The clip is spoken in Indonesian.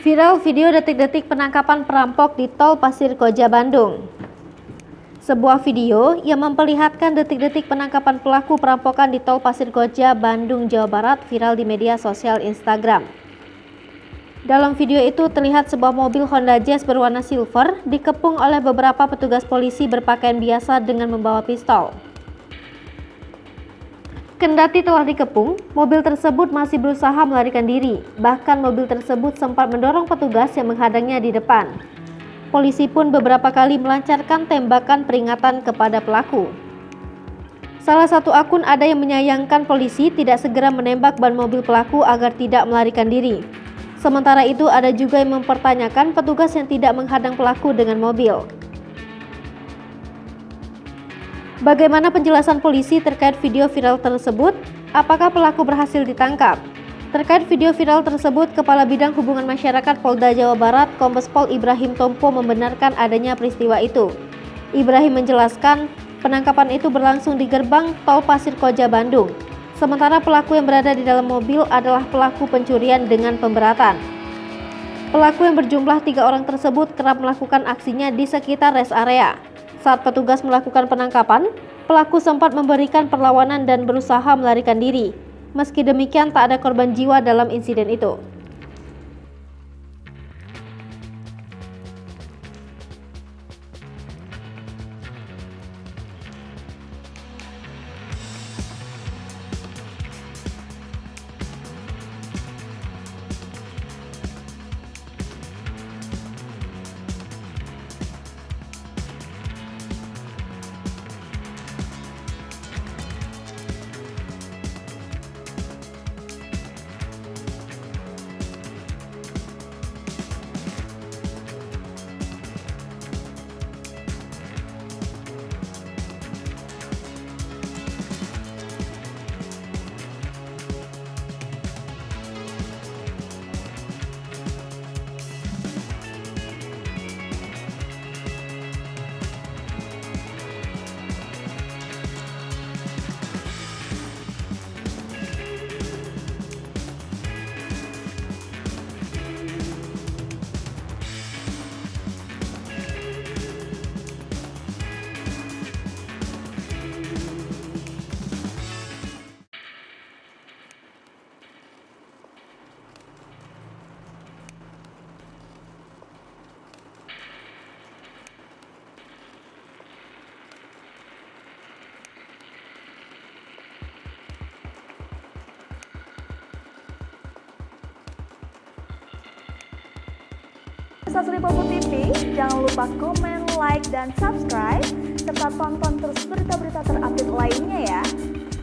Viral video detik-detik penangkapan perampok di Tol Pasir Koja, Bandung. Sebuah video yang memperlihatkan detik-detik penangkapan pelaku perampokan di Tol Pasir Koja, Bandung, Jawa Barat viral di media sosial Instagram. Dalam video itu terlihat sebuah mobil Honda Jazz berwarna silver dikepung oleh beberapa petugas polisi berpakaian biasa dengan membawa pistol. Kendati telah dikepung, mobil tersebut masih berusaha melarikan diri. Bahkan mobil tersebut sempat mendorong petugas yang menghadangnya di depan. Polisi pun beberapa kali melancarkan tembakan peringatan kepada pelaku. Salah satu akun ada yang menyayangkan polisi tidak segera menembak ban mobil pelaku agar tidak melarikan diri. Sementara itu ada juga yang mempertanyakan petugas yang tidak menghadang pelaku dengan mobil. Bagaimana penjelasan polisi terkait video viral tersebut? Apakah pelaku berhasil ditangkap? Terkait video viral tersebut, Kepala Bidang Hubungan Masyarakat Polda Jawa Barat, Kombes Pol Ibrahim Tompo membenarkan adanya peristiwa itu. Ibrahim menjelaskan, penangkapan itu berlangsung di gerbang Tol Pasir Koja, Bandung. Sementara pelaku yang berada di dalam mobil adalah pelaku pencurian dengan pemberatan. Pelaku yang berjumlah 3 orang tersebut kerap melakukan aksinya di sekitar rest area. Saat petugas melakukan penangkapan, pelaku sempat memberikan perlawanan dan berusaha melarikan diri. Meski demikian, tak ada korban jiwa dalam insiden itu. Sasri Popo TV, jangan lupa komen, like, dan subscribe